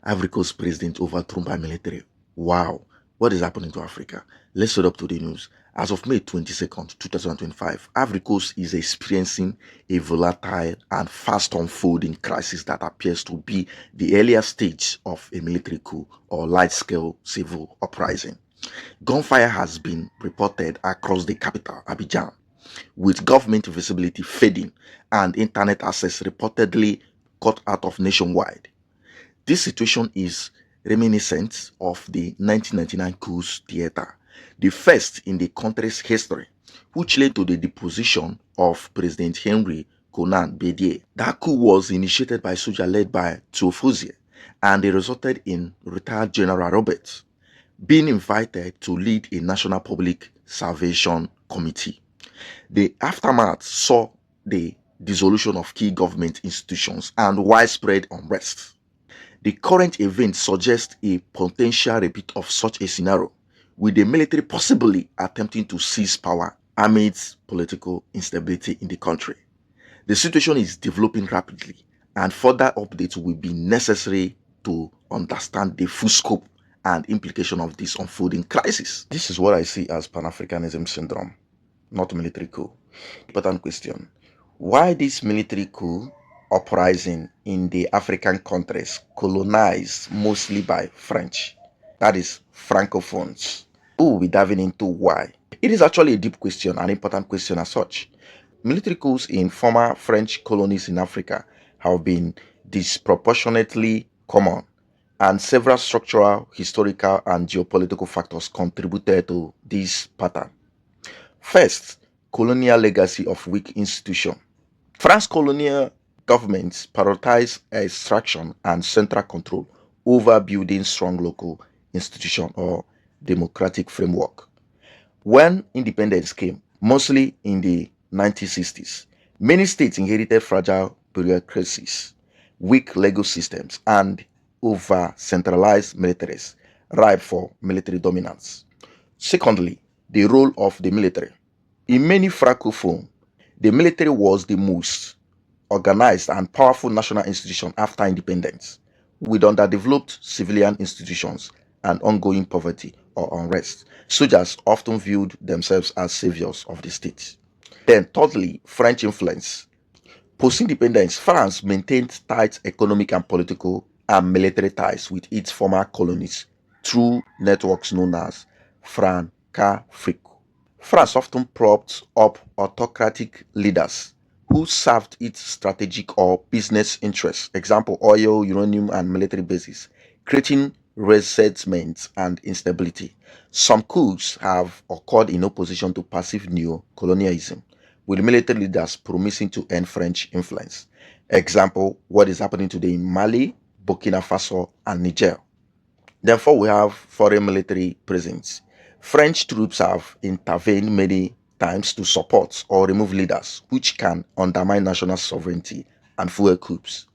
Ivory Coast president overthrown by military. Wow, what is happening to Africa? Let's set up to the news. As of May 22nd, 2025, Ivory Coast is experiencing a volatile and fast unfolding crisis that appears to be the earlier stage of a military coup or large-scale civil uprising. Gunfire has been reported across the capital, Abidjan, with government visibility fading and internet access reportedly cut out of nationwide. This situation is reminiscent of the 1999 coup theater, the first in the country's history, which led to the deposition of President Henry Konan Bedie. That coup was initiated by soldiers led by Tuofuzie, and it resulted in retired General Roberts being invited to lead a National Public Salvation Committee. The aftermath saw the dissolution of key government institutions and widespread unrest. The current event suggests a potential repeat of such a scenario, with the military possibly attempting to seize power amidst political instability in the country. The situation is developing rapidly, and further updates will be necessary to understand the full scope and implication of this unfolding crisis. This is what I see as Pan-Africanism syndrome, not military coup. Important question. Why this military coup uprising in the African countries colonized mostly by French, that is Francophones? We'll be diving into why. It is actually a deep question, an important question as such. Military coups in former French colonies in Africa have been disproportionately common, and several structural, historical, and geopolitical factors contributed to this pattern. First, colonial legacy of weak institutions. France colonial governments prioritized extraction and central control over building strong local institution or democratic framework. When independence came, mostly in the 1960s, many states inherited fragile bureaucracies, weak legal systems, and over-centralized militaries, ripe for military dominance. Secondly, the role of the military. In many Francophones, the military was the most organized and powerful national institution after independence, with underdeveloped civilian institutions and ongoing poverty or unrest. Soldiers often viewed themselves as saviors of the state. Then, thirdly, French influence. Post-independence, France maintained tight economic and political and military ties with its former colonies through networks known as Francafrique. France often propped up autocratic leaders who served its strategic or business interests, example oil, uranium, and military bases, creating resentment and instability. Some coups have occurred in opposition to passive neo-colonialism, with military leaders promising to end French influence. Example, what is happening today in Mali, Burkina Faso, and Niger. Therefore, we have foreign military presence. French troops have intervened many times to support or remove leaders, which can undermine national sovereignty and fuel coups.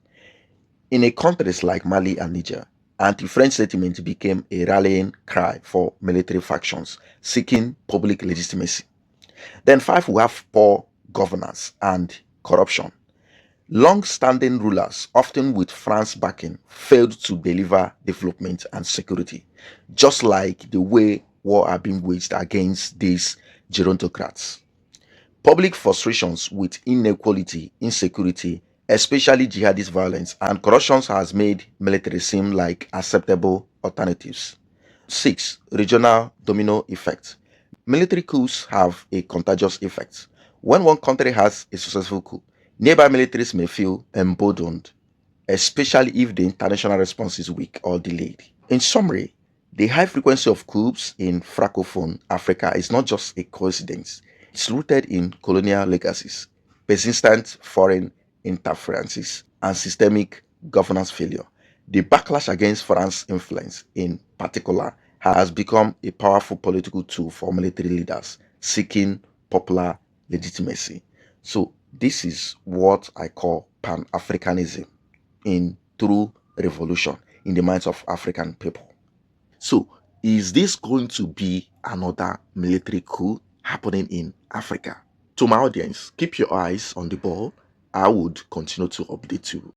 In countries like Mali and Niger, anti-French sentiment became a rallying cry for military factions seeking public legitimacy. Then five, we have poor governance and corruption. Long-standing rulers, often with France backing, failed to deliver development and security, just like the way war are being waged against these gerontocrats. Public frustrations with inequality, insecurity, especially jihadist violence and corruption has made military seem like acceptable alternatives. 6. Regional domino effect. Military coups have a contagious effect. When one country has a successful coup, nearby militaries may feel emboldened, especially if the international response is weak or delayed. In summary, the high frequency of coups in Francophone Africa is not just a coincidence. It's rooted in colonial legacies, persistent foreign interferences, and systemic governance failure. The backlash against France's influence, in particular, has become a powerful political tool for military leaders seeking popular legitimacy. So, this is what I call Pan-Africanism in true revolution in the minds of African people. So, is this going to be another military coup happening in Africa? To my audience, keep your eyes on the ball. I would continue to update you.